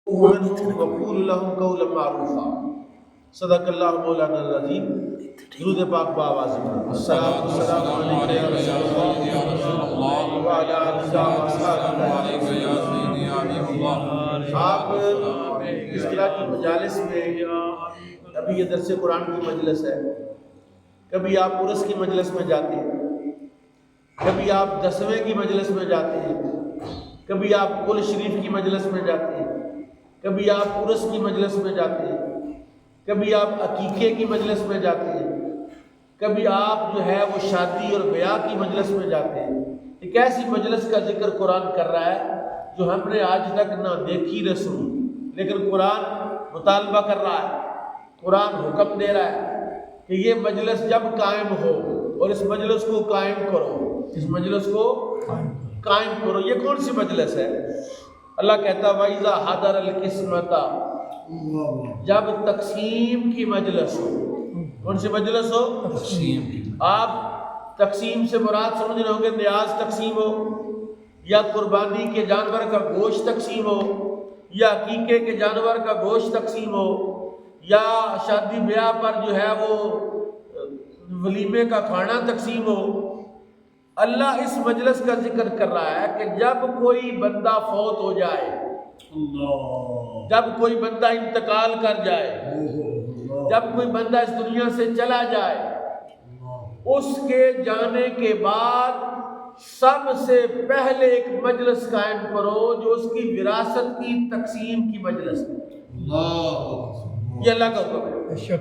وقول لهم قولا معروفا صدق اللہ مولانا العظیم. درود پاک بآواز السلام علیکم یا رسول اللہ وعلی آلہ وصحبہ. آپ اس طرح کی مجالس میں، ابھی یہ درس قرآن کی مجلس ہے، کبھی آپ عرس کی مجلس میں جاتے ہیں، کبھی آپ دسویں کی مجلس میں جاتے ہیں، کبھی آپ کل شریف کی مجلس میں جاتے ہیں، کبھی آپ عرس کی مجلس میں جاتے ہیں، کبھی آپ عقیقے کی مجلس میں جاتے ہیں، کبھی آپ جو ہے وہ شادی اور بیاہ کی مجلس میں جاتے ہیں. ایک ایسی مجلس کا ذکر قرآن کر رہا ہے جو ہم نے آج تک نہ دیکھی نہ سنی، لیکن قرآن مطالبہ کر رہا ہے، قرآن حکم دے رہا ہے کہ یہ مجلس جب قائم ہو، اور اس مجلس کو قائم کرو، اس مجلس کو قائم کرو. یہ کون سی مجلس ہے؟ اللہ کہتا ہے وَإِذَا حَضَرَ الْقِسْمَةَ، جب تقسیم کی مجلس ہو. کون سی مجلس ہو؟ تقسیم کی. آپ تقسیم سے مراد سمجھ رہے ہوں گے نیاز تقسیم ہو، یا قربانی کے جانور کا گوشت تقسیم ہو، یا عقیقے کے جانور کا گوشت تقسیم ہو، یا شادی بیاہ پر جو ہے وہ ولیمے کا کھانا تقسیم ہو. اللہ اس مجلس کا ذکر کر رہا ہے کہ جب کوئی بندہ فوت ہو جائے، جب کوئی بندہ انتقال کر جائے، جب کوئی بندہ اس دنیا سے چلا جائے، اس کے جانے کے بعد سب سے پہلے ایک مجلس قائم کرو جو اس کی وراثت کی تقسیم کی مجلس ہے. یہ اللہ کا حکم ہے.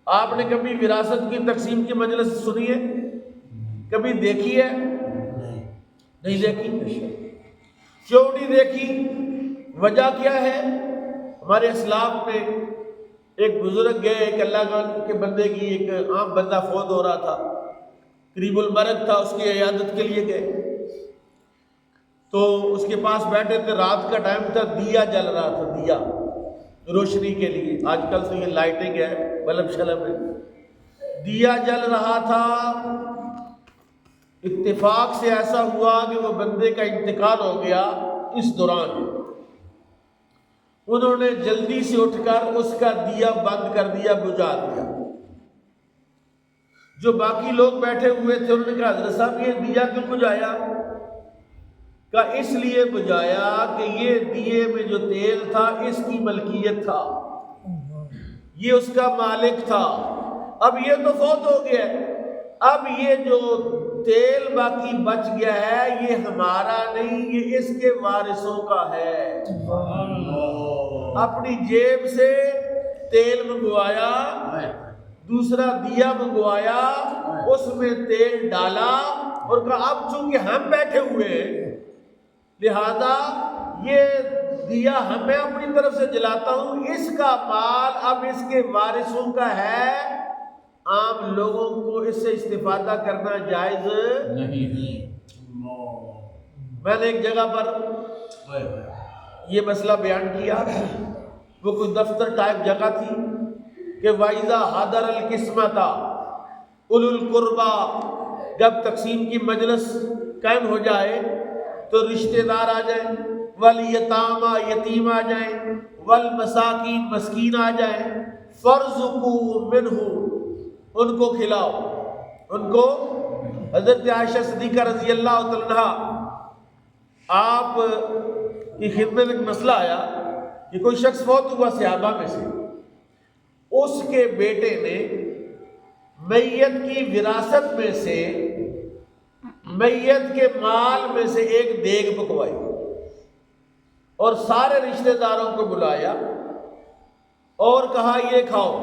آپ نے کبھی وراثت کی تقسیم کی مجلس سنی ہے؟ کبھی دیکھی ہے؟ نہیں دیکھی. کیوں نہیں دیکھی؟ وجہ کیا ہے؟ ہمارے اسلاف میں ایک بزرگ گئے، ایک اللہ کے بندے کی، ایک عام بندہ فوت ہو رہا تھا، قریب المرگ تھا، اس کی عیادت کے لیے گئے. تو اس کے پاس بیٹھے تھے، رات کا ٹائم تھا، دیا جل رہا تھا، دیا روشنی کے لیے. آج کل تو یہ لائٹنگ ہے، بلب شلب ہے. دیا جل رہا تھا. اتفاق سے ایسا ہوا کہ وہ بندے کا انتقال ہو گیا. اس دوران انہوں نے جلدی سے اٹھ کر اس کا دیا بند کر دیا، بجھا دیا. جو باقی لوگ بیٹھے ہوئے تھے انہوں نے کہا حضرت صاحب یہ دیا کیوں بجھایا؟ کہا اس لیے بجھایا کہ یہ دیے میں جو تیل تھا اس کی ملکیت تھا، یہ اس کا مالک تھا. اب یہ تو فوت ہو گیا ہے، اب یہ جو تیل باقی بچ گیا ہے یہ ہمارا نہیں، یہ اس کے وارثوں کا ہے. اپنی جیب سے تیل منگوایا، دوسرا دیا منگوایا، اس میں تیل ڈالا اور کہا اب چونکہ ہم بیٹھے ہوئے ہیں لہذا یہ دیا ہمیں اپنی طرف سے جلاتا ہوں، اس کا مال اب اس کے وارثوں کا ہے، عام لوگوں کو اس سے استفادہ کرنا جائز نہیں. میں نے ایک جگہ پر یہ مسئلہ بیان کیا، وہ کوئی دفتر ٹائپ جگہ تھی کہ وَإِذَا حَضَرَ الْقِسْمَةَ أُولُو الْقُرْبَى، جب تقسیم کی مجلس قائم ہو جائے تو رشتہ دار آ جائیں، وَالْيَتَامَى یتیم آ جائیں، وَالْمَسَاکِین مسکین آ جائیں، فَارْزُقُوهُم مِّنْهُ، ان کو کھلاؤ، ان کو. حضرت عائشہ صدیقہ رضی اللہ تعالیٰ عنہا، آپ کی خدمت میں ایک مسئلہ آیا کہ کوئی شخص فوت ہوا صحابہ میں سے، اس کے بیٹے نے میت کی وراثت میں سے، میت کے مال میں سے ایک دیگ پکوائی اور سارے رشتہ داروں کو بلایا اور کہا یہ کھاؤ.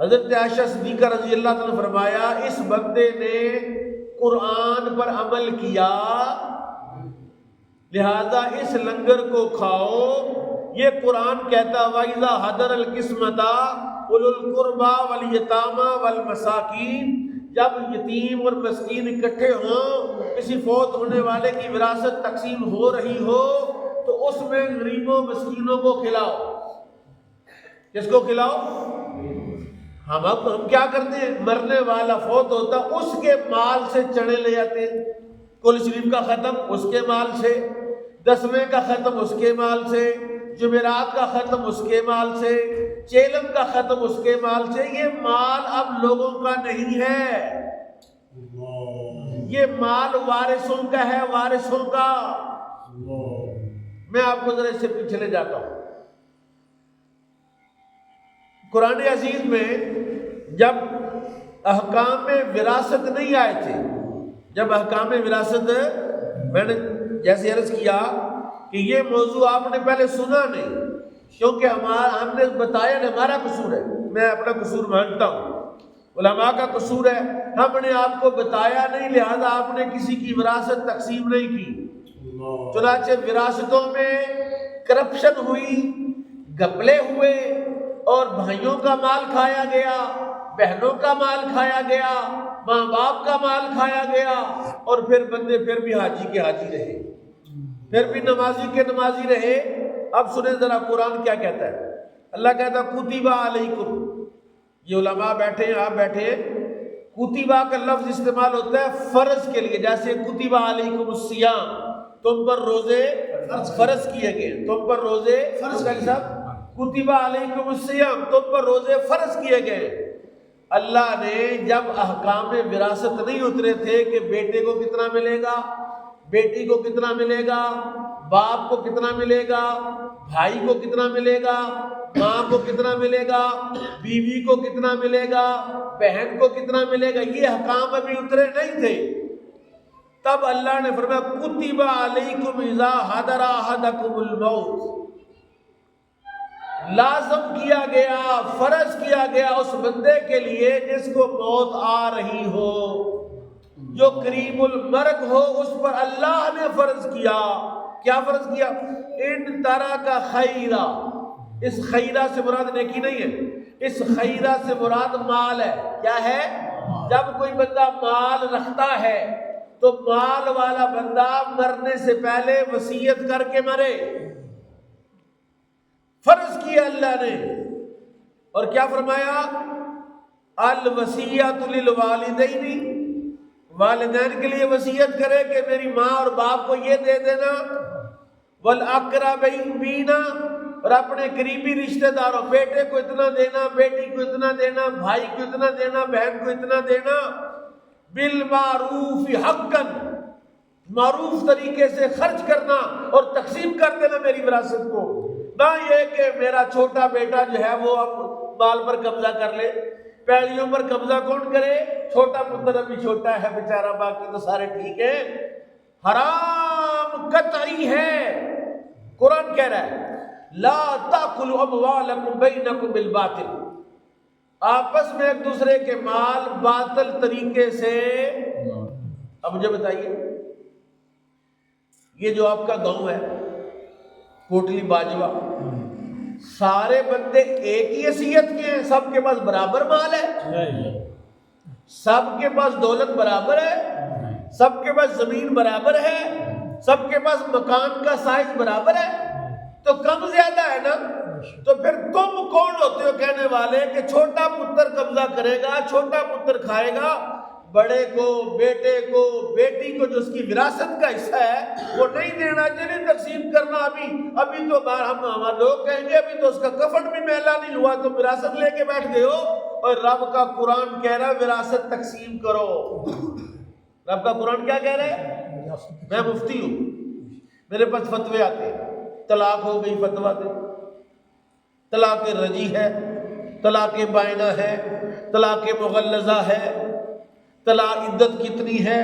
حضرت عائشہ صدیقہ رضی اللہ عنہ نے فرمایا اس بندے نے قرآن پر عمل کیا لہذا اس لنگر کو کھاؤ. یہ قرآن کہتا وَإِذَا حَضَرَ الْقِسْمَةَ أُولُو الْقُرْبَى وَالْيَتَامَى وَالْمَسَاکِین، جب یتیم اور مسکین اکٹھے ہوں، کسی فوت ہونے والے کی وراثت تقسیم ہو رہی ہو تو اس میں غریبوں مسکینوں کو کھلاؤ. کس کو کھلاؤ؟ ہم کیا کرتے ہیں، مرنے والا فوت ہوتا اس کے مال سے چنے لے جاتے ہیں، کل شریف کا ختم اس کے مال سے، 10ویں کا ختم اس کے مال سے، جمعرات کا ختم اس کے مال سے، چیلم کا ختم اس کے مال سے۔ یہ مال اب لوگوں کا نہیں ہے، یہ مال وارثوں کا ہے، وارثوں کا۔ میں آپ کو ذرا اس سے پیچھے لے جاتا ہوں۔ قرآن عزیز میں جب احکام وراثت نہیں آئے تھے، جب احکام وراثت، میں نے جیسے عرض کیا کہ یہ موضوع آپ نے پہلے سنا نہیں، کیونکہ ہم نے بتایا نہیں، ہمارا قصور ہے، میں اپنا قصور مانتا ہوں، علماء کا قصور ہے، ہم نے آپ کو بتایا نہیں، لہذا آپ نے کسی کی وراثت تقسیم نہیں کی۔ چنانچہ وراثتوں میں کرپشن ہوئی، گھپلے ہوئے، اور بھائیوں کا مال کھایا گیا، بہنوں کا مال کھایا گیا، ماں باپ کا مال کھایا گیا، اور پھر بندے پھر بھی حاجی کے حاجی رہے، پھر بھی نمازی کے نمازی رہے۔ اب سنیں ذرا قرآن کیا کہتا ہے۔ اللہ کہتا ہے کتب علیکم، یہ علماء بیٹھے ہیں، آپ بیٹھے ہیں، کتبہ کا لفظ استعمال ہوتا ہے فرض کے لیے، جیسے کتب علیکم الصیام، تم پر روزے فرض کیے گئے، تم پر روزے فرض کتب علیکم الصیام، تم پر روزے فرض کیے گئے۔ اللہ نے جب احکام وراثت نہیں اترے تھے کہ بیٹے کو کتنا ملے گا، بیٹی کو کتنا ملے گا، باپ کو کتنا ملے گا، بھائی کو کتنا ملے گا، ماں کو کتنا ملے گا، بیوی کو کتنا ملے گا، بہن کو کتنا ملے گا، یہ احکام ابھی اترے نہیں تھے، تب اللہ نے فرمایا کتب علیکم اذا حضر احدکم الموت، لازم کیا گیا، فرض کیا گیا اس بندے کے لیے جس کو موت آ رہی ہو، جو قریب المرگ ہو، اس پر اللہ نے فرض کیا۔ کیا فرض کیا؟ ان ترک خیرا، اس خیرہ سے مراد نیکی نہیں ہے، اس خیرہ سے مراد مال ہے۔ کیا ہے؟ جب کوئی بندہ مال رکھتا ہے تو مال والا بندہ مرنے سے پہلے وصیت کر کے مرے، فرض کیا اللہ نے۔ اور کیا فرمایا؟ الوصیۃ للوالدین، والدین کے لیے وصیت کرے کہ میری ماں اور باپ کو یہ دے دینا، والاقربین، اور اپنے قریبی رشتہ داروں، بیٹے کو اتنا دینا، بیٹی کو اتنا دینا، بھائی کو اتنا دینا، بہن کو اتنا دینا، بالمعروف حقا، معروف طریقے سے خرچ کرنا اور تقسیم کر دینا میری وراثت کو، نہ یہ کہ میرا چھوٹا بیٹا جو ہے وہ اب مال پر قبضہ کر لے۔ پیڑیوں پر قبضہ کون کرے؟ چھوٹا پتر ابھی چھوٹا ہے بیچارہ، باقی تو سارے ٹھیک ہیں۔ حرام قطعی ہے، قرآن کہہ رہا ہے لا تاکلوا اموالکم بینکم بالباطل، آپس میں ایک دوسرے کے مال باطل طریقے سے۔ اب مجھے بتائیے، یہ جو آپ کا گاؤں ہے کوٹلی باجوہ، سارے بندے ایک ہی حیثیت کے ہیں؟ سب کے پاس برابر مال ہے؟ سب کے پاس دولت برابر ہے؟ سب کے پاس زمین برابر ہے؟ سب کے پاس مکان کا سائز برابر ہے؟ تو کم زیادہ ہے نا؟ تو پھر تم کون ہوتے ہو کہنے والے کہ چھوٹا پتر قبضہ کرے گا، چھوٹا پتر کھائے گا، بڑے کو، بیٹے کو، بیٹی کو جو اس کی وراثت کا حصہ ہے وہ نہیں دینا چاہیے، تقسیم کرنا۔ ابھی تو ہمارے لوگ کہیں گے ابھی تو اس کا کفن بھی میلا نہیں ہوا، تو وراثت لے کے بیٹھ گئے ہو۔ اور رب کا قرآن کہہ رہا ہے وراثت تقسیم کرو۔ رب کا قرآن کیا کہہ رہا ہے؟ میں مفتی ہوں، میرے پاس فتوے آتے ہیں، طلاق ہو گئی فتویٰ دے، طلاق رجی ہے، طلاق بائنہ ہے، طلاق مغلظہ ہے، طلاق عدت کتنی ہے،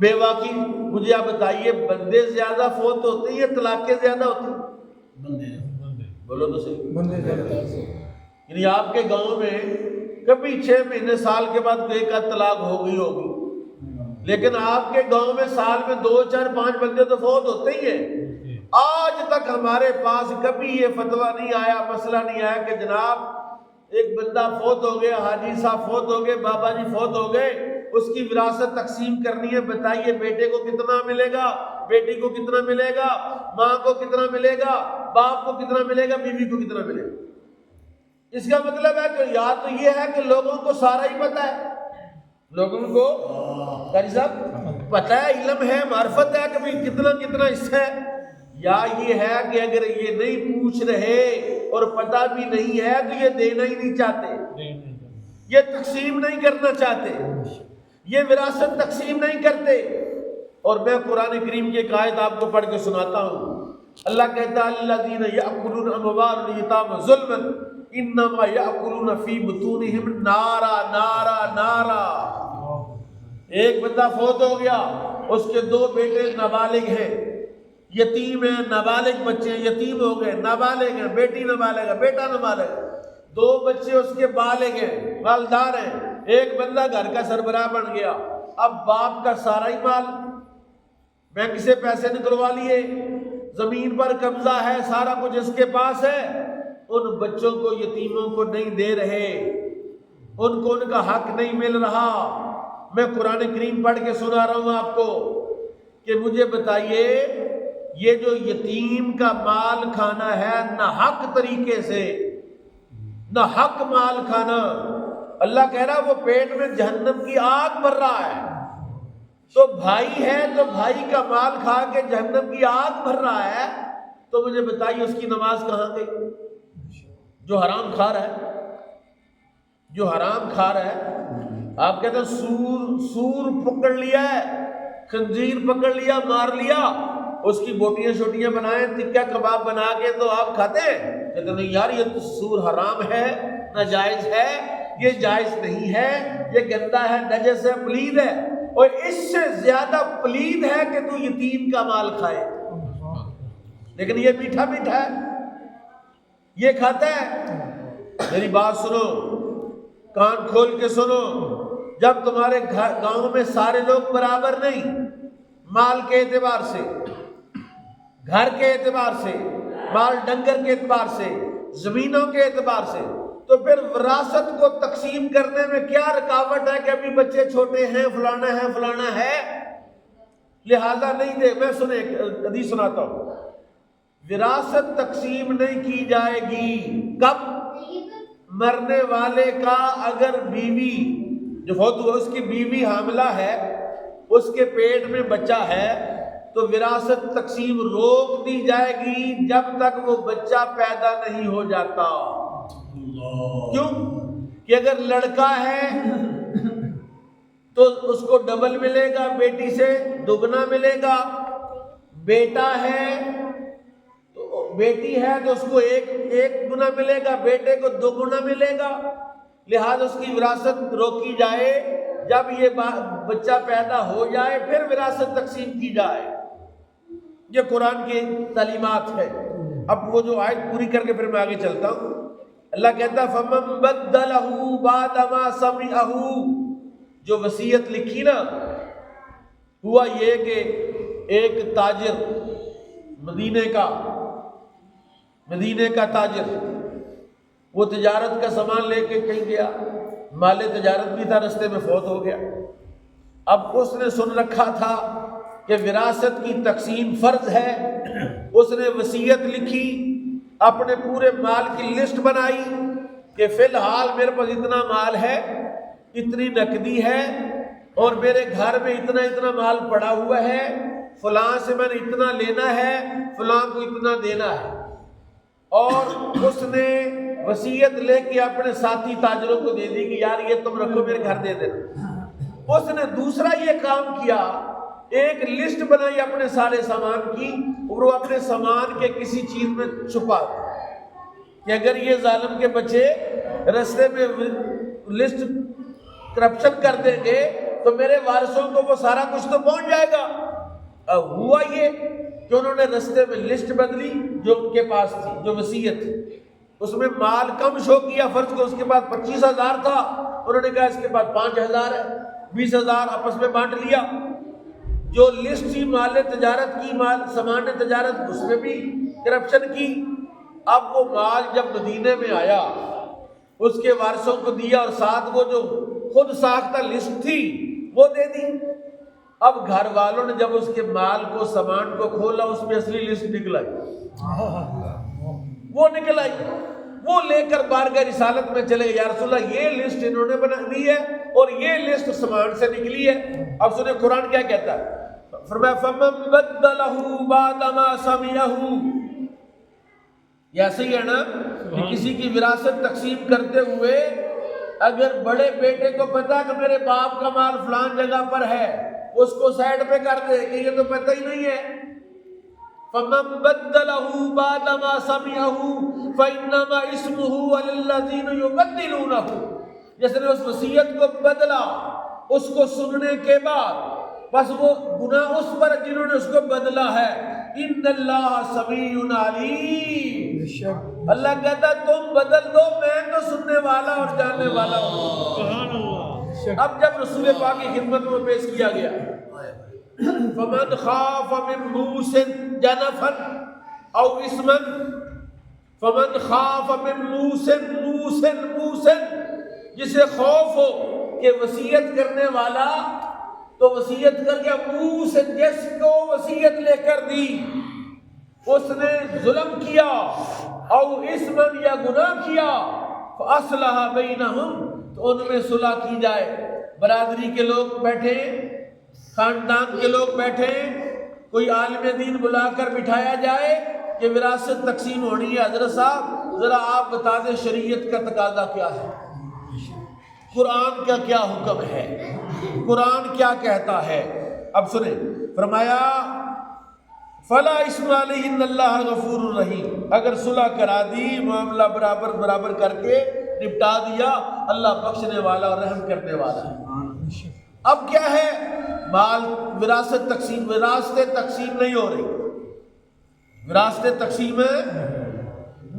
بیوہ کی۔ مجھے آپ بتائیے بندے زیادہ فوت ہوتے ہیں یا طلاقیں زیادہ ہوتی ہیں؟ بندے، بولو تو صحیح، بندے زیادہ۔ یعنی آپ کے گاؤں میں کبھی 6 مہینے سال کے بعد کوئی کا طلاق ہو گئی ہوگی، لیکن آپ کے گاؤں میں سال میں 2 4 5 بندے تو فوت ہوتے ہی ہیں۔ آج تک ہمارے پاس کبھی یہ فتویٰ نہیں آیا، مسئلہ نہیں آیا کہ جناب ایک بندہ فوت ہو گیا، حاجی صاحب فوت ہو گئے، بابا جی فوت ہو گئے، اس کی وراثت تقسیم کرنی ہے، بتائیے بیٹے کو کتنا ملے گا، بیٹی کو کتنا ملے گا، ماں کو کتنا ملے گا، باپ کو کتنا ملے گا، بیوی کو کتنا ملے گا۔ اس کا مطلب ہے کہ یا تو یہ ہے کہ لوگوں کو سارا ہی پتہ ہے، لوگوں کو قاری صاحب پتہ ہے، علم ہے، معرفت ہے کہ بھی کتنا کتنا حصہ ہے، یا یہ ہے کہ اگر یہ نہیں پوچھ رہے اور پتہ بھی نہیں ہے تو یہ دینا ہی نہیں چاہتے، یہ تقسیم نہیں کرنا چاہتے، یہ وراثت تقسیم نہیں کرتے۔ اور میں قرآن کریم کی ایک آیت آپ کو پڑھ کے سناتا ہوں۔ اللہ کہتا ہے الذین یأکلون اموال الیتامی ظلما انما یأکلون فی بطونہم نارا نارا نارا۔ ایک بندہ فوت ہو گیا، اس کے 2 بیٹے نابالغ ہیں، یتیم ہیں، نابالغ بچے ہیں، یتیم ہو گئے، نابالغ ہیں، بیٹی نابالغ ہے، بیٹا نابالغ ہے، 2 بچے اس کے بالغ ہیں، مالدار ہیں، ایک بندہ گھر کا سربراہ بن گیا۔ اب باپ کا سارا ہی مال بینک سے پیسے نکلوا لیے، زمین پر قبضہ ہے، سارا کچھ اس کے پاس ہے، ان بچوں کو، یتیموں کو نہیں دے رہے، ان کو ان کا حق نہیں مل رہا۔ میں قرآن کریم پڑھ کے سنا رہا ہوں آپ کو کہ مجھے بتائیے یہ جو یتیم کا مال کھانا ہے ناحق طریقے سے، ناحق مال کھانا، اللہ کہہ رہا وہ پیٹ میں جہنم کی آگ بھر رہا ہے، تو بھائی ہے تو بھائی کا مال کھا کے جہنم کی آگ بھر رہا ہے، تو مجھے بتائیے اس کی نماز کہاں گئی؟ جو حرام کھا رہا ہے، جو حرام کھا رہا ہے، آپ کہتے ہیں سور پکڑ لیا ہے، خنزیر پکڑ لیا، مار لیا، اس کی بوٹیاں شوٹیاں بنائیں، ٹکا کباب بنا کے تو آپ کھاتے ہیں؟ کہتے نہیں یار یہ تو سور حرام ہے، ناجائز ہے، یہ جائز نہیں ہے، یہ گندا ہے، نجس ہے، پلید ہے، اور اس سے زیادہ پلید ہے کہ تو یتیم کا مال کھائے۔ لیکن یہ میٹھا میٹھا ہے، یہ کھاتا ہے۔ میری بات سنو، کان کھول کے سنو، جب تمہارے گاؤں میں سارے لوگ برابر نہیں، مال کے اعتبار سے، گھر کے اعتبار سے، مال ڈنگر کے اعتبار سے، زمینوں کے اعتبار سے، تو پھر وراثت کو تقسیم کرنے میں کیا رکاوٹ ہے کہ ابھی بچے چھوٹے ہیں، فلانا ہے، لہذا نہیں دے۔ میں سنے حدیث سناتا ہوں، وراثت تقسیم نہیں کی جائے گی کب؟ مرنے والے کا اگر بیوی جو فوت ہوا اس کی بیوی حاملہ ہے، اس کے پیٹ میں بچہ ہے، تو وراثت تقسیم روک دی جائے گی جب تک وہ بچہ پیدا نہیں ہو جاتا۔ کیوں کہ اگر لڑکا ہے تو اس کو ڈبل ملے گا، بیٹی سے دگنا ملے گا، بیٹا ہے تو بیٹی ہے تو اس کو ایک گنا ملے گا، بیٹے کو 2 گنا ملے گا، لہذا اس کی وراثت روکی جائے، جب یہ بچہ پیدا ہو جائے پھر وراثت تقسیم کی جائے۔ یہ قرآن کی تعلیمات ہے۔ اب وہ جو آیت پوری کر کے پھر میں آگے چلتا ہوں۔ اللہ کہتا ہے فَمَن بَدَّلَهُ بَعْدَ مَا سَمِعَهُ، جو وصیت لکھی نا، ہوا یہ کہ ایک تاجر مدینے کا تاجر، وہ تجارت کا سامان لے کے کہیں گیا، مال تجارت بھی تھا، رستے میں فوت ہو گیا۔ اب اس نے سن رکھا تھا کہ وراثت کی تقسیم فرض ہے، اس نے وصیت لکھی، اپنے پورے مال کی لسٹ بنائی کہ فی الحال میرے پاس اتنا مال ہے، اتنی نقدی ہے، اور میرے گھر میں اتنا مال پڑا ہوا ہے، فلاں سے میں نے اتنا لینا ہے، فلاں کو اتنا دینا ہے، اور اس نے وصیت لے کے اپنے ساتھی تاجروں کو دے دی کہ یار یہ تم رکھو، میرے گھر دے دینا۔ اس نے دوسرا یہ کام کیا، ایک لسٹ بنائی اپنے سارے سامان کی، اور وہ اپنے سامان کے کسی چیز میں چھپا کہ اگر یہ ظالم کے بچے رستے میں لسٹ کرپشن کر دیں گے تو میرے وارثوں کو وہ سارا کچھ تو پہنچ جائے گا۔ اب ہوا یہ کہ انہوں نے رستے میں لسٹ بدلی جو ان کے پاس تھی، جو وصیت تھی، اس میں مال کم شو کیا، فرض کو اس کے بعد 25,000 تھا، انہوں نے کہا اس کے بعد 5,000 ہے، 20,000 آپس میں بانٹ لیا۔ جو لسٹ تھی مال تجارت کی، سامان تجارت، اس میں بھی کرپشن کی۔ اب وہ مال جب مدینے میں آیا، اس کے وارثوں کو دیا، اور ساتھ وہ جو خود ساختہ لسٹ تھی وہ دے دی۔ اب گھر والوں نے جب اس کے مال کو، سامان کو کھولا، اس میں اصلی لسٹ نکل آئی، وہ لے کر بارگاہ رسالت میں چلے، یا رسول اللہ یہ لسٹ انہوں نے بنا دی ہے اور یہ لسٹ سامان سے نکلی ہے۔ اب سنیں قرآن کیا کہتا ہے، فرمایا فمن بدلہ بعد ما سمعہ، یہ ایسے ہی ہے نا کہ کسی کی وراثت تقسیم کرتے ہوئے اگر بڑے بیٹے کو پتا کہ میرے باپ کا مال فلان جگہ پر ہے، اس کو سائڈ پہ کر دے کہ یہ تو پتہ ہی نہیں ہے. فَمَن بَدَّلَهُ بَعْدَ مَا سَمِعَهُ فَإِنَّمَا اسْمُهُ عَلَى الَّذِينَ يُبَدِّلُونَهُ، جس نے اس وصیت کو بدلا اس کو سننے کے بعد، بس وہ گناہ اس پر جنہوں نے اس کو بدلا ہے. ان اللہ سمیع علیم، اللہ کہتا ہے تم بدل دو، میں تو سننے والا اور جاننے والا ہوں. سبحان اللہ. اب جب رسول پاک کی خدمت میں پیش کیا گیا فمن خاف من موس جنفا او اسما، فمن خاف من موس، جسے خوف ہو کہ وصیت کرنے والا تو وصیت کر کے موس، جس کو وصیت لے کر دی اس نے ظلم کیا، او اسما یا گناہ کیا، فاصلح بینہم، تو ان میں صلح کی جائے. برادری کے لوگ بیٹھے، خاندان کے لوگ بیٹھے، کوئی عالم دین بلا کر بٹھایا جائے کہ وراثت تقسیم ہونی ہے. حضرت صاحب ذرا آپ بتا دیں شریعت کا تقاضا کیا ہے، قرآن کا کیا حکم ہے، قرآن کیا کہتا ہے. اب سنیں، فرمایا فلا اسم علیہ ان اللہ غفور الرحیم، اگر صلح کرا دی، معاملہ برابر برابر کر کے نپٹا دیا، اللہ بخشنے والا اور رحم کرنے والا ہے. اب کیا ہے، مال وراثت تقسیم، وراثت تقسیم نہیں ہو رہی. وراثت تقسیم ہے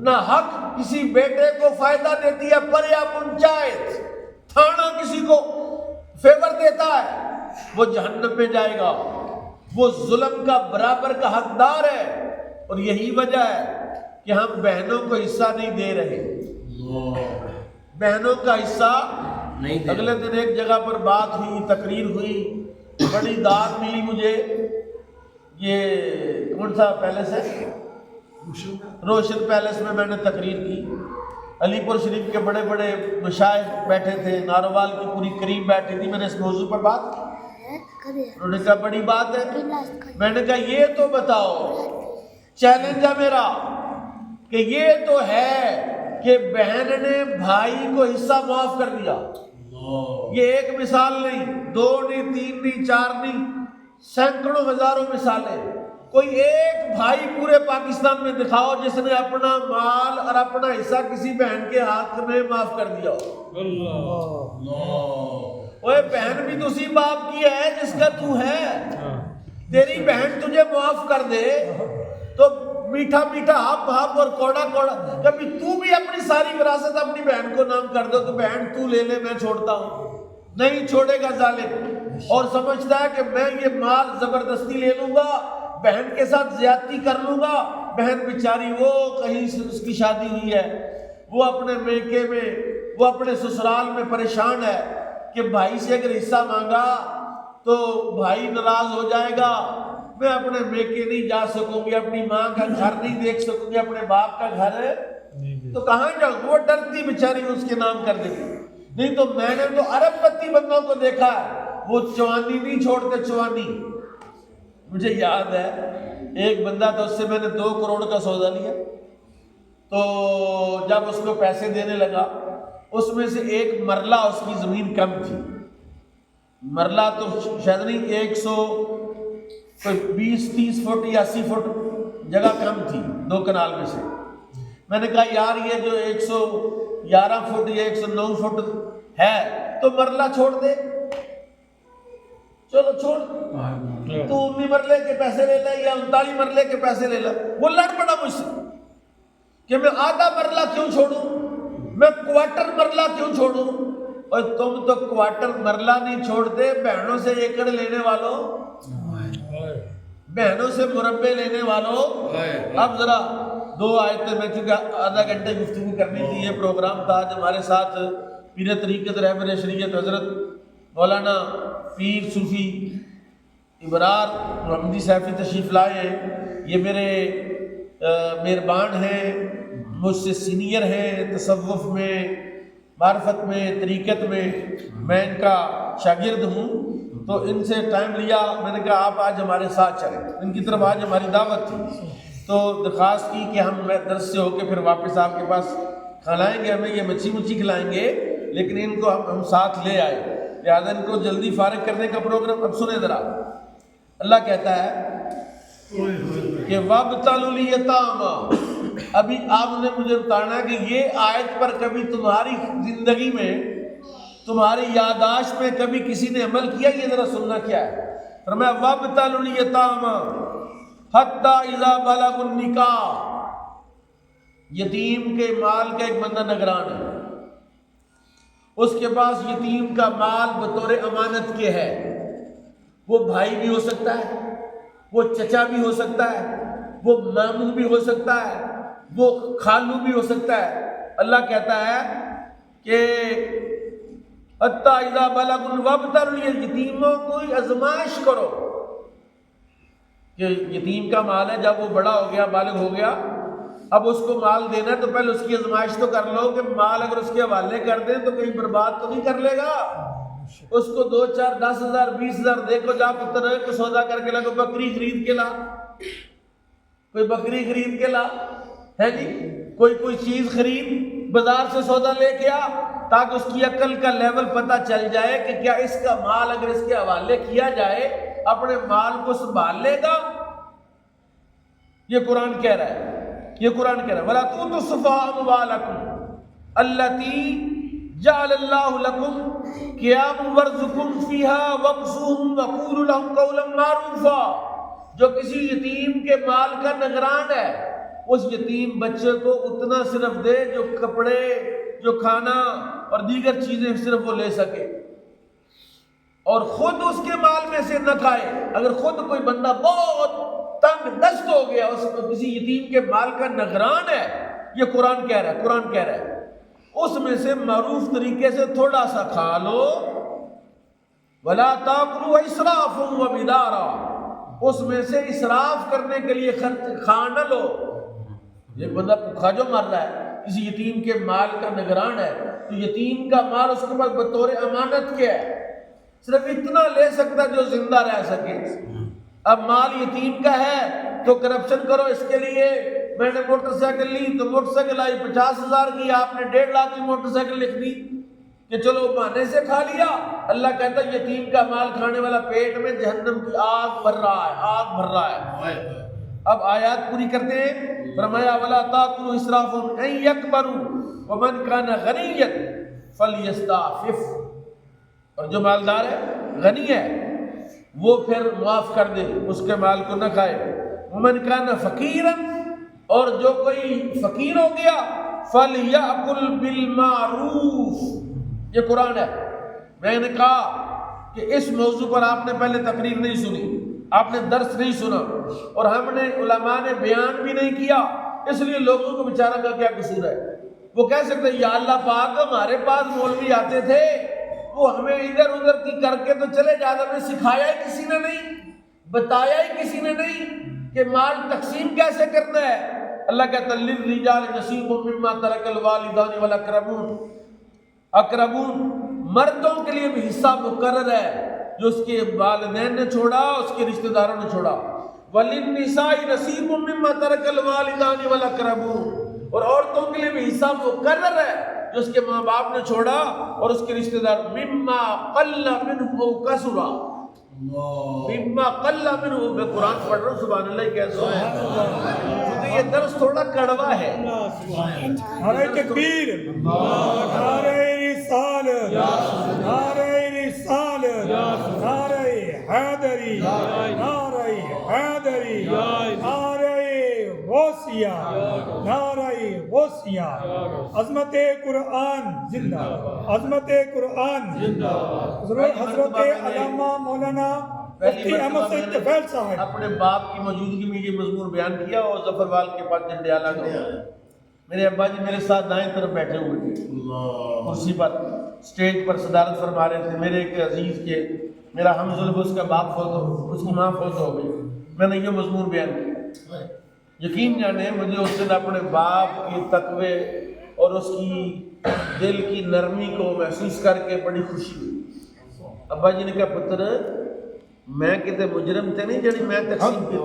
نہ حق کسی بیٹے کو فائدہ دیتی ہے پر یا پنچایت تھانہ کسی کو فیور دیتا ہے، وہ جہنم میں جائے گا، وہ ظلم کا برابر کا حقدار ہے. اور یہی وجہ ہے کہ ہم بہنوں کو حصہ نہیں دے رہے، بہنوں کا حصہ نہیں دے. اگلے دن ایک جگہ پر بات ہوئی، تقریر ہوئی، بڑی داد ملی مجھے. یہ کون سا پیلس ہے، روشن پیلس میں نے تقریر کی. علی پور شریف کے بڑے بڑے مشائخ بیٹھے تھے، ناروال کی پوری کریم بیٹھی تھی. میں نے اس موضوع پر بات کی، انہوں نے کہا بڑی بات ہے. میں نے کہا یہ تو بتاؤ، چیلنج ہے میرا کہ یہ تو ہے کہ بہن نے بھائی کو حصہ معاف کر دیا. یہ ایک مثال نہیں، دو نہیں، تین نہیں، چار نہیں، سینکڑوں ہزاروں مثالیں. کوئی ایک بھائی پورے پاکستان میں دکھاؤ جس نے اپنا مال اور اپنا حصہ کسی بہن کے ہاتھ میں معاف کر دیا. اوے بہن بھی تو اسی باپ کی ہے جس کا تو ہے. تیری بہن تجھے معاف کر دے تو میٹھا میٹھا ہپ ہپ اور کوڑا کوڑا، کبھی تو بھی اپنی ساری وراثت اپنی بہن کو نام کر دو تو بہن تو لے لے میں چھوڑتا ہوں. نہیں چھوڑے گا ظالم، اور سمجھتا ہے کہ میں یہ مال زبردستی لے لوں گا، بہن کے ساتھ زیادتی کر لوں گا. بہن بیچاری وہ کہیں سے اس کی شادی ہوئی ہے، وہ اپنے میکے میں، وہ اپنے سسرال میں پریشان ہے کہ بھائی سے اگر حصہ مانگا تو بھائی ناراض ہو جائے گا، میں اپنے میکے نہیں جا سکوں گی، اپنی ماں کا گھر نہیں دیکھ سکوں گی، اپنے باپ کا گھر ہے تو کہاں جاؤں. وہ ڈرتی بیچاری اس کے نام کر دیتی. نہیں تو میں نے تو ارب پتی بندوں کو دیکھا ہے، وہ چوانی نہیں چھوڑتے، چوانی. مجھے یاد ہے ایک بندہ تھا، اس سے میں نے 2 کروڑ کا سودا لیا. تو جب اس کو پیسے دینے لگا، اس میں سے ایک مرلہ اس کی زمین کم تھی. مرلہ تو شاید نہیں 120 30 فٹ یا 80 فٹ جگہ کم تھی 2 کنال میں سے. میں نے کہا یار یہ جو 111 فٹ یا 109 فٹ ہے تو مرلہ چھوڑ دے. چلو چھوڑ، تو 19 مرلے کے پیسے لے لے یا 39 مرلے کے پیسے لے لے. وہ لڑ پڑا مجھ سے کہ میں آدھا مرلہ کیوں چھوڑوں، میں کوارٹر مرلہ کیوں چھوڑوں. اور تم تو کوارٹر مرلہ نہیں چھوڑتے، بہنوں سے ایکڑ لینے والوں، بہنوں سے مربع لینے والوں. اب ذرا 2 آیتیں، میں چونکہ آدھا گھنٹے گفتگو کرنی تھی، یہ پروگرام تھا. آج ہمارے ساتھ پیر طریقت رہبر شریعت حضرت مولانا پیر صوفی ابرار محمدی سیفی تشریف لائے ہیں. یہ میرے مہربان ہیں، مجھ سے سینئر ہیں تصوف میں، معرفت میں، طریقت میں. میں ان کا شاگرد ہوں. تو ان سے ٹائم لیا، میں نے کہا آپ آج ہمارے ساتھ چلیں، ان کی طرف آج ہماری دعوت تھی، تو درخواست کی کہ ہم درس سے ہو کے پھر واپس آپ کے پاس کھلائیں گے، ہمیں یہ مچھی کھلائیں گے، لیکن ان کو ہم ساتھ لے آئے، لہٰذا ان کو جلدی فارغ کرنے کا پروگرام۔ اب سنیں ذرا، اللہ کہتا ہے کہ وَابْتَلُوا الْيَتَامَىٰ، ابھی آپ نے مجھے بتانا کہ یہ آیت پر کبھی تمہاری زندگی میں، تمہاری یادداشت میں کبھی کسی نے عمل کیا؟ یہ ذرا سننا کیا ہے۔ فرمایا وَابْتَلُوا الْيَتَامَىٰ حَتَّىٰ إِذَا بَلَغُوا النِّكَاحَ، یتیم کے مال کا ایک بندہ نگران ہے، اس کے پاس یتیم کا مال بطور امانت کے ہے، وہ بھائی بھی ہو سکتا ہے، وہ چچا بھی ہو سکتا ہے، وہ ماموں بھی ہو سکتا ہے، وہ خالو بھی ہو سکتا ہے۔ اللہ کہتا ہے کہ حتیٰ اذا بلغوا وابتلوا، یتیموں کو آزمائش کرو کہ یتیم کا مال ہے، جب وہ بڑا ہو گیا، بالغ ہو گیا، اب اس کو مال دینا ہے تو پہلے اس کی آزمائش تو کر لو کہ مال اگر اس کے حوالے کر دیں تو کہیں برباد تو نہیں کر لے گا۔ اس کو 2 4 10 ہزار 20 ہزار دے کو جا پتر کو سودا کر کے لا، کوئی بکری خرید کے لا، کوئی بکری خرید کے لا، ہے جی، کوئی چیز خرید، بازار سے سودا لے کے آ، تاکہ اس کی عقل کا لیول پتہ چل جائے کہ کیا اس کا مال اگر اس کے حوالے کیا جائے اپنے مال کو سنبھال لے گا۔ یہ قرآن کہہ رہا ہے، یہ قرآن کہہ رہا ہے وَلَا تُؤْتُوا السُّفَهَاءَ أَمْوَالَكُمْ الَّتِي جَعَلَ اللَّهُ لَكُمْ قِيَامًا وَارْزُقُوهُمْ فِيهَا وَاكْسُوهُمْ وَقُولُوا لَهُمْ قَوْلًا مَّعْرُوفًا۔ جو کسی یتیم کے مال کا نگران ہے، اس یتیم بچے کو اتنا صرف دے جو کپڑے، جو کھانا اور دیگر چیزیں صرف وہ لے سکے، اور خود اس کے مال میں سے نہ کھائے۔ اگر خود کوئی بندہ بہت تنگ دست ہو گیا، اس کو کسی یتیم کے مال کا نگران ہے، یہ قرآن کہہ رہا ہے، قرآن کہہ رہا ہے اس میں سے معروف طریقے سے تھوڑا سا کھا لو۔ وَلَا تَأْكُلُوا إِسْرَافًا وَبِدَارًا، اس میں سے اسراف کرنے کے لیے کھا نہ لو۔ ایک بندہ بھوکا جو مر رہا ہے، کسی یتیم کے مال کا نگران ہے، تو یتیم کا مال اس کے پاس بطور امانت کے ہے، صرف اتنا لے سکتا جو زندہ رہ سکے۔ اب مال یتیم کا ہے تو کرپشن کرو، اس کے لیے میں نے موٹر سائیکل لی تو موٹر سائیکل آئی 50,000 کی، آپ نے 1.5 لاکھ کی موٹر سائیکل لکھ دی کہ چلو بہانے سے کھا لیا۔ اللہ کہتا ہے یتیم کا مال کھانے والا پیٹ میں جہنم کی آگ بھر رہا ہے، آگ بھر رہا ہے۔ اب آیات پوری کرتے ہیں، فرمایا وَلَا تَأْكُلُوا إِسْرَافًا أَن يَكْبَرُوا وَمَنْ كَانَ غَنِيًّا فَلْيَسْتَعْفِفْ، اور جو مالدار ہے، غنی ہے، وہ پھر معاف کر دے، اس کے مال کو نہ کھائے۔ وَمَنْ كَانَ فَقِيرًا، اور جو کوئی فقیر ہو گیا، فَلْيَأْكُلْ بِالْمَعْرُوفِ، یہ قرآن ہے۔ میں نے کہا کہ اس موضوع پر آپ نے پہلے تقریر نہیں سنی، آپ نے درس نہیں سنا، اور ہم نے علماء نے بیان بھی نہیں کیا، اس لیے لوگوں کو بیچارہ کا کیا قصور ہے؟ وہ کہہ سکتے ہیں یا اللہ پاک ہمارے پاس مولوی آتے تھے، وہ ہمیں ادھر ادھر کی کر کے تو چلے جاتے، ہمیں سکھایا ہی کسی نے نہیں، بتایا ہی کسی نے نہیں کہ مال تقسیم کیسے کرنا ہے۔ اللہ کہتا ہے للرجال نصیب مما ترک الوالدان والاقربون، اقربون، مردوں کے لیے بھی حصہ مقرر ہے جو اس کے والدین نے چھوڑا، اس کے رشتہ داروں نے چھوڑا۔ وللنساء نصیب مما ترک الوالدان والاقربون، اور عورتوں کے لیے بھی حصہ مقرر ہے جو اس کے ماں باپ نے چھوڑا اور اس کے رشتہ دار۔ مما قل منہ او کثر، مما قل منہ، میں قرآن پڑھ رہا ہوں، سبحان اللہ کہہ سو ہے، یہ درس تھوڑا کڑوا ہے۔ نعرہ تکبیر، نعرہ رسالت، نعرہ رسالت، نعرہ حیدری، نعرہ حیدری، نعرہ غوثیہ، نعرہ غوثیہ، عظمت قرآن زندہ، عظمت قرآن زندہ، حضرت علامہ مولانا مفتی احمد سعید طفیل صاحب اپنے باپ کی موجودگی میں یہ مضمون بیان کیا، اور ظفروال کے پاس جنڈیالہ کا میرے ابا جی میرے ساتھ دائیں طرف بیٹھے ہوئے تھے کرسی پر، اسٹیج پر صدارت فرما رہے تھے۔ میرے ایک عزیز کے، میرا ہم ظلم، اس کا باپ فوت ہو، اس کی ماں فوت ہو گئی، میں نے یہ مضمون بیان کیا۔ یقین جانے مجھے اس دن اپنے باپ کے تقوی اور اس کی دل کی نرمی کو محسوس کر کے بڑی خوشی ہوئی۔ ابا جی نے کہا پتر میں کتے مجرم تھے نہیں جڑی میں تقسیم کی تھی.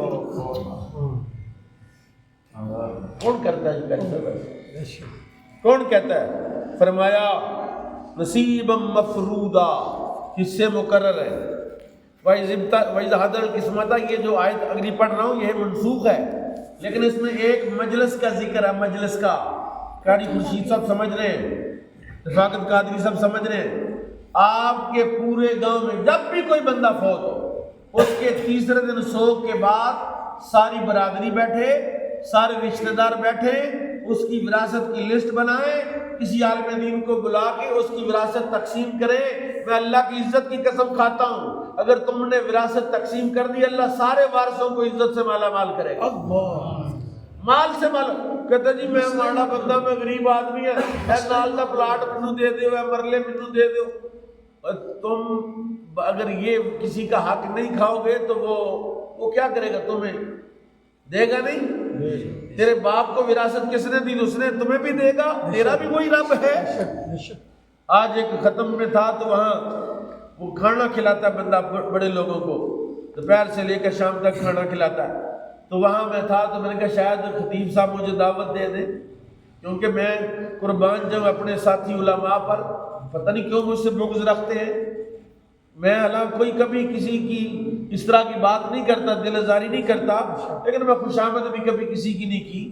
کون کرتا ہے کرتا کون کہتا ہے؟ فرمایا نصیبا مفروضا، حصے مقرر ہے. وَإِذَا حَضَرَ الْقِسْمَةَ، یہ جو آیت اگلی پڑھ رہا ہوں یہ منسوخ ہے، لیکن اس میں ایک مجلس کا ذکر ہے. مجلس کا قاری خورشید صاحب سمجھ رہے ہیں، رفاقت قادری صاحب سمجھ رہے ہیں. آپ کے پورے گاؤں میں جب بھی کوئی بندہ فوت ہو، اس کے تیسرے دن سوگ کے بعد ساری برادری بیٹھے، سارے رشتہ دار بیٹھے، اس کی وراثت کی لسٹ بنائیں، کسی عالم دین کو بلا کے اس کی وراثت تقسیم کرے. میں اللہ کی عزت کی قسم کھاتا ہوں، اگر تم نے وراثت تقسیم کر دی، اللہ سارے وارثوں کو عزت سے مالا مال کرے گا. مال سے مال کہتا جی میں ماڑا بندہ، میں غریب آدمی ہے، اے نال دا پلاٹ منو دے دیو، اے مرلے منو دے دیو. تم اگر یہ کسی کا حق نہیں کھاؤ گے تو وہ کیا کرے گا؟ تمہیں دے گا نہیں. تیرے باپ کو وراثت کس نے دی؟ اس نے تمہیں بھی دے گا، تیرا بھی وہی رب ہے. آج ایک ختم میں تھا تو وہاں وہ کھانا کھلاتا ہے بندہ بڑے لوگوں کو، دوپہر سے لے کر شام تک کھانا کھلاتا ہے. تو وہاں میں تھا تو میں نے کہا شاید خطیب صاحب مجھے دعوت دے دیں، کیونکہ میں قربان جاؤں اپنے ساتھی علماء پر. پتہ نہیں کیوں مجھ سے بغض رکھتے ہیں. میں حالانکہ کوئی کبھی کسی کی اس طرح کی بات نہیں کرتا، دل آزاری نہیں کرتا، لیکن میں خوش آمد بھی کبھی کسی کی نہیں کی.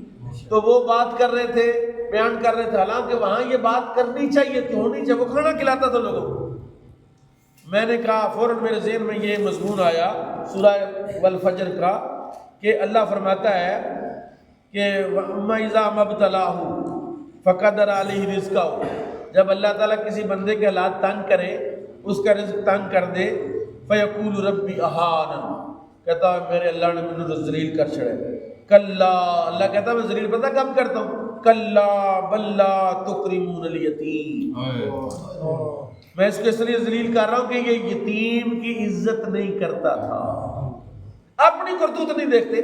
تو وہ بات کر رہے تھے، بیان کر رہے تھے، حالانکہ وہاں یہ بات کرنی چاہیے تھی، ہونی چاہیے. وہ کھانا کھلاتا تھا لوگوں کو. میں نے کہا فوراً میرے ذہن میں یہ مضمون آیا سورہ والفجر کا کہ اللہ فرماتا ہے کہ وَإِذَا مَبْتَلَاهُ فَقَدَرَ عَلَيْهِ رِزْقَهُ، جب اللہ تعالیٰ کسی بندے کے حالات تنگ کرے، اس کا رزق تنگ کر دے، فَيَقُولُ رَبِّ أَهَانَنِ، کہتا ہے میرے اللہ نے مجھے ذلیل کر چھڑے. کلا، اللہ کہتا ہے میں ذلیل پتہ کب کرتا ہوں؟ کلا بل لا تکرمون الیتیم، میں اس کو اس لیے ذلیل کر رہا ہوں کہ یہ یتیم کی عزت نہیں کرتا تھا، اپنی کرتوت نہیں دیکھتے.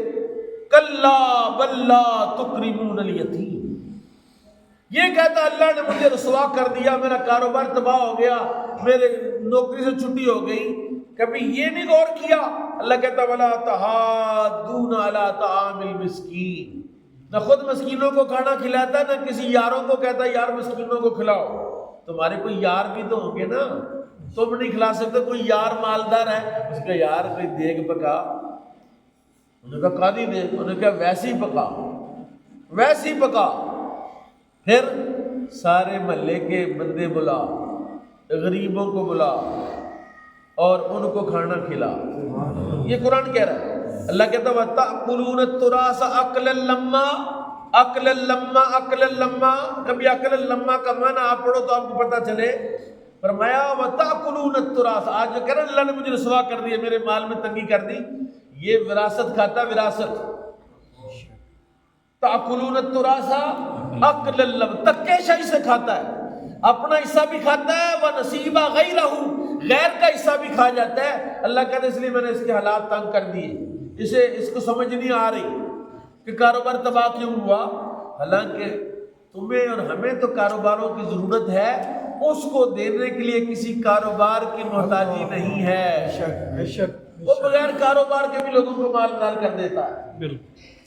کلا بل لا تکرمون الیتیم، یہ کہتا اللہ نے مجھے رسوا کر دیا، میرا کاروبار تباہ ہو گیا، میرے نوکری سے چھٹی ہو گئی. کبھی یہ نہیں غور کیا. اللہ کہتا ولا تحاضون علی طعام المسکین، نہ خود مسکینوں کو کھانا کھلاتا، نہ کسی یاروں کو کہتا یار مسکینوں کو کھلاؤ. تمہارے کوئی یار بھی تو ہوں گے نا، تم نہیں کھلا سکتے. کوئی یار مالدار ہے، اس کا یار کوئی دیگ پکا، انہوں نے کہا قاضی دے، انہوں نے کہا ویسی پکا، ویسی پکا. پھر سارے محلے کے بندے بلا، غریبوں کو بلا اور ان کو کھانا کھلا. یہ قرآن کہہ رہا ہے. اللہ کہتا ہے وَتَأْكُلُونَ التُّرَاثَ أَكْلًا لَمًّا، أَكْلًا لَمًّا، أَكْلًا لَمًّا. کبھی أَكْلًا لَمًّا کا معنی آپ پڑھو تو آپ کو پتہ چلے. فرمایا وَتَأْكُلُونَ التُّرَاثَ، آج جو کہہ رہا اللہ نے مجھے رسوا کر دیا، میرے مال میں تنگی کر دی. یہ وراثت کھاتا، وراثت. تأکلون التراث اکلا لمّا، تکے شاہی سے کھاتا ہے، اپنا حصہ بھی کھاتا ہے، ونصیبا غیرہ، غیر کا حصہ بھی کھا جاتا ہے. اللہ کہتے ہیں اس لیے میں نے اس کے حالات تنگ کر دیے. اس کو سمجھ نہیں آ رہی کہ کاروبار تباہ کیوں ہوا. حالانکہ تمہیں اور ہمیں تو کاروباروں کی ضرورت ہے، اس کو دینے کے لیے کسی کاروبار کی محتاجی نہیں ہے. وہ بغیر کاروبار کے بھی لوگوں کو مالدار کر دیتا ہے.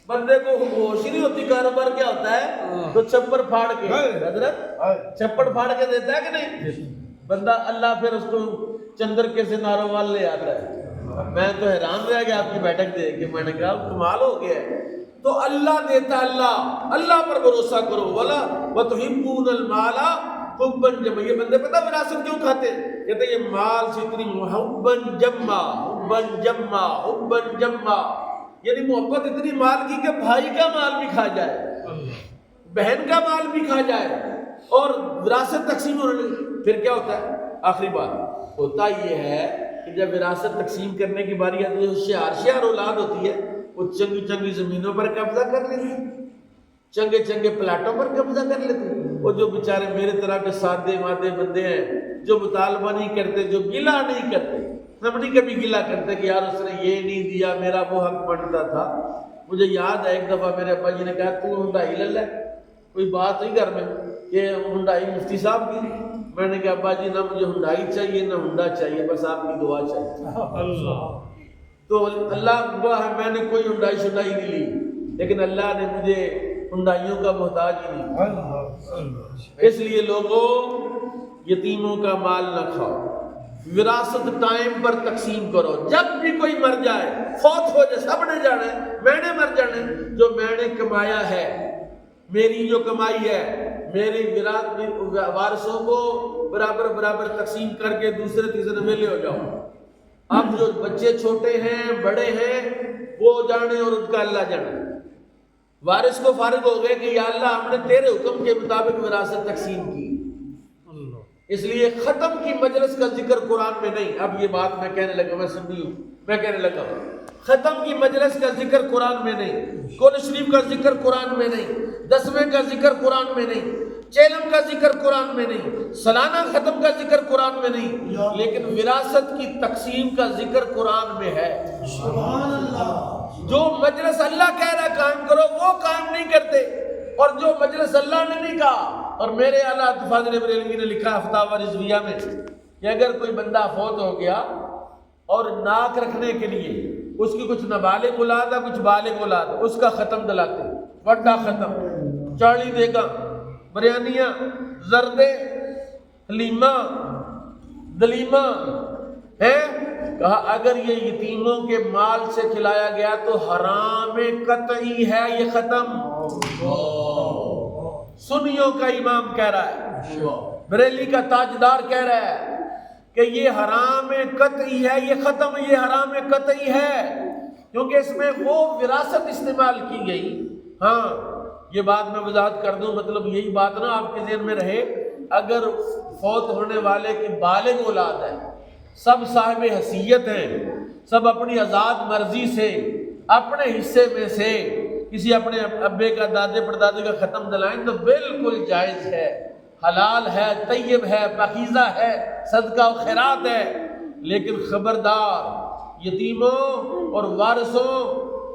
بندے کو ہوش نہیں ہوتی کاروبار کیا ہوتا ہے، تو چھپڑ پھاڑ کے، حضرت چھپڑ پھاڑ کے دیتا ہے کہ نہیں بندہ. اللہ پھر اس کو چندر کے سے ناروال لے آتا ہے. میں تو حیران رہ گیا آپ کی بیٹھک دے کے، میں نے کہا کمال ہو گیا ہے. تو اللہ دیتا، اللہ پر بھروسہ کرو. ولا وتحبون المال حبا جما، یہ بندے پتہ وراثت کیوں کھاتے ہیں؟ کہتے ہیں یہ مال سے اتنی حبا جما، حبا جما، حبا جما، یعنی محبت اتنی مال کی کہ بھائی کا مال بھی کھا جائے، بہن کا مال بھی کھا جائے، اور وراثت تقسیم ہونے لگی. پھر کیا ہوتا ہے؟ آخری بات ہوتا یہ ہے کہ جب وراثت تقسیم کرنے کی باری آتی ہے، شیار اولاد ہوتی ہے، وہ چنگی چنگی زمینوں پر قبضہ کر لیتی ہے، چنگے چنگے پلاٹوں پر قبضہ کر لیتے ہیں. وہ جو بیچارے میرے طرح کے سادے مادے بندے ہیں جو مطالبہ نہیں کرتے، جو گلہ نہیں کرتے، ہم نہیں کبھی گلہ کرتے کہ یار اس نے یہ نہیں دیا، میرا وہ حق بنتا تھا. مجھے یاد ہے ایک دفعہ میرے ابا جی نے کہا تو ہنڈائی لے لے، کوئی بات نہیں گھر میں کہ ہنڈائی مفتی صاحب کی. میں نے کہا ابا جی نہ مجھے ہنڈائی چاہیے نہ ہنڈا چاہیے، بس آپ کی دعا چاہیے. تو اللہ گواہ ہے میں نے کوئی ہنڈائی شنڈائی نہیں لی، لیکن اللہ نے مجھے ہنڈائیوں کا محتاج ہی نہیں۔ اس لیے لوگوں یتیموں کا مال نہ کھاؤ، وراثت ٹائم پر تقسیم کرو۔ جب بھی کوئی مر جائے، فوت ہو جائے، سب نے جانا ہے، میں نے مر جانا ہے، جو میں نے کمایا ہے، میری جو کمائی ہے، میری وارثوں کو برابر برابر تقسیم کر کے دوسرے تیسرے ویلے ہو جاؤ۔ اب جو بچے چھوٹے ہیں بڑے ہیں وہ جانے اور ان کا اللہ جانے۔ وارث کو فارغ ہو گئے کہ یا اللہ ہم نے تیرے حکم کے مطابق وراثت تقسیم کی، اس لیے ختم کی مجلس کا ذکر قرآن میں نہیں۔ اب یہ بات میں کہنے لگا، میں سمجھی ہوں، میں کہنے لگا ختم کی مجلس کا ذکر قرآن میں نہیں، قرآن شریف کا ذکر قرآن میں نہیں، 10ویں کا ذکر قرآن میں نہیں، چیلم کا ذکر قرآن میں نہیں، سالانہ ختم کا ذکر قرآن میں نہیں، لیکن وراثت کی تقسیم کا ذکر قرآن میں ہے۔ سبحان اللہ۔ جو مجلس اللہ کہہ رہا قائم کرو وہ قائم نہیں کرتے، اور جو مجلس اللہ نے نہیں کہا۔ اور میرے اعلیٰ فاضل بریلوی نے لکھا فتاوی رضویہ میں کہ اگر کوئی بندہ فوت ہو گیا اور ناک رکھنے کے لیے اس کی کچھ نابالغ اولاد ہے کچھ بالغ اولاد ہے، اس کا ختم دلاتے، بڑا ختم، چاڑی دے گا، بریانیاں، زردے، حلیمہ، دلیمہ ہے۔ کہا اگر یہ یتیموں کے مال سے کھلایا گیا تو حرام قطعی ہے یہ ختم۔ سنیوں کا امام کہہ رہا ہے، بریلی کا تاجدار کہہ رہا ہے کہ یہ حرام قطعی ہے، یہ ختم، یہ حرام قطعی ہے، کیونکہ اس میں وہ وراثت استعمال کی گئی۔ ہاں یہ بات میں وضاحت کر دوں، مطلب یہی بات نا آپ کے ذہن میں رہے، اگر فوت ہونے والے کی بالغ اولاد ہے، سب صاحب حیثیت ہیں، سب اپنی آزاد مرضی سے اپنے حصے میں سے کسی اپنے ابے کا دادے پردادے کا ختم دلائیں تو بالکل جائز ہے، حلال ہے، طیب ہے، پاکیزہ ہے، صدقہ و خیرات ہے۔ لیکن خبردار یتیموں اور وارثوں،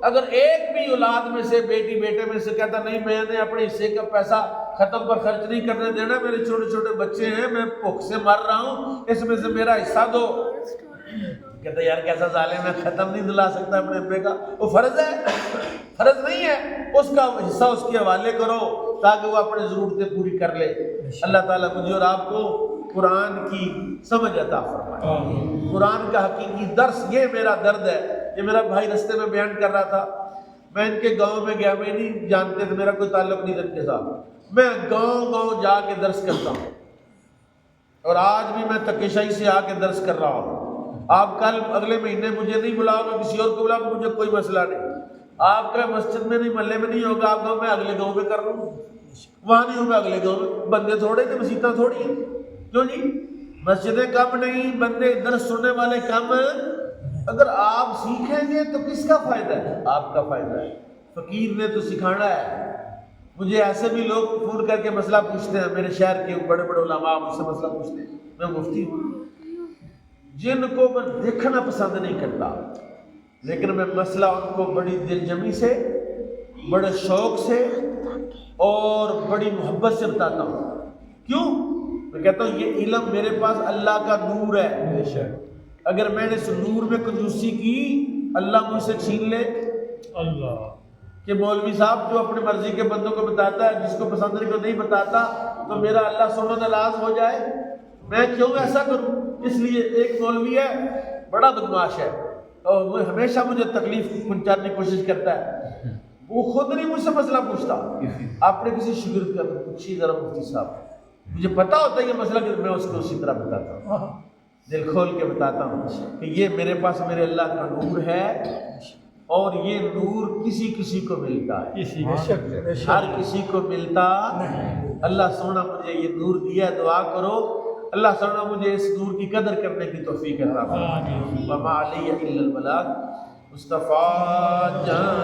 اگر ایک بھی اولاد میں سے بیٹی بیٹے میں سے کہتا نہیں میں نے اپنے حصے کا پیسہ ختم پر خرچ نہیں کرنے دینا، میرے چھوٹے چھوٹے بچے ہیں، میں بھوک سے مر رہا ہوں، اس میں سے میرا حصہ دو، کہتا یار کیسا ظالم ہے، ختم نہیں دلا سکتا اپنے ابے کا، وہ فرض ہے، فرض نہیں ہے، اس کا حصہ اس کے حوالے کرو تاکہ وہ اپنی ضرورتیں پوری کر لے۔ اللہ تعالیٰ مجھے اور آپ کو قرآن کی سمجھ عطا فرمائے، قرآن کا حقیقی درس۔ یہ میرا درد ہے، یہ میرا بھائی رستے میں بیان کر رہا تھا، میں ان کے گاؤں میں گیا، میں نہیں جانتے تھے، میرا کوئی تعلق نہیں ان کے ساتھ، میں گاؤں گاؤں جا کے درس کرتا ہوں، اور آج بھی میں تکیشائی سے آ کے درس کر رہا ہوں۔ آپ کل اگلے مہینے مجھے نہیں بلاؤ گے، کسی اور کو بلاؤ گے، مجھے کوئی مسئلہ نہیں، آپ کا مسجد میں نہیں محلے میں نہیں ہوگا، آپ گاؤں میں اگلے گاؤں میں کر رہا ہوں، وہاں نہیں ہوگا اگلے گاؤں میں، بندے تھوڑے تھے، مسیطیں تھوڑی ہیں، کیوں جی مسجدیں کم نہیں، بندے درس سننے والے کم ہیں۔ اگر آپ سیکھیں گے تو کس کا فائدہ ہے؟ آپ کا فائدہ ہے، فقیر نے تو سکھانا ہے۔ مجھے ایسے بھی لوگ فون کر کے مسئلہ پوچھتے ہیں، میرے شہر کے بڑے بڑے علماء مجھ سے مسئلہ پوچھتے ہیں، میں مفتی ہوں، جن کو میں دیکھنا پسند نہیں کرتا، لیکن میں مسئلہ ان کو بڑی دل جمی سے، بڑے شوق سے اور بڑی محبت سے بتاتا ہوں۔ کیوں؟ میں کہتا ہوں یہ علم میرے پاس اللہ کا نور ہے، اگر میں نے اس نور میں کنجوسی کی اللہ مجھ سے چھین لے۔ اللہ کہ مولوی صاحب جو اپنی مرضی کے بندوں کو بتاتا ہے، جس کو پسند نہیں بتاتا، تو میرا اللہ سنو ناراض ہو جائے، میں کیوں ایسا کروں؟ اس لیے ایک مولوی ہے بڑا بدماش ہے اور وہ ہمیشہ مجھے تکلیف پہنچانے کی کوشش کرتا ہے، وہ خود نہیں مجھ سے مسئلہ پوچھتا، آپ نے کسی شاگرد کا پوچھی ذرا مفتی صاحب، مجھے پتا ہوتا ہے یہ مسئلہ کہ میں اس کو اسی طرح بتاتا ہوں، دل کھول کے بتاتا ہوں کہ یہ میرے پاس میرے اللہ کا نور ہے، اور یہ نور کسی کسی کو ملتا ہے، ہر کسی کو ملتا نہیں۔ اللہ سونا مجھے یہ نور دیا، دعا کرو اللہ سونا مجھے اس نور کی قدر کرنے کی توفیق عطا فرمائے۔ وما علی الا البلاغ، مصطفیٰ جان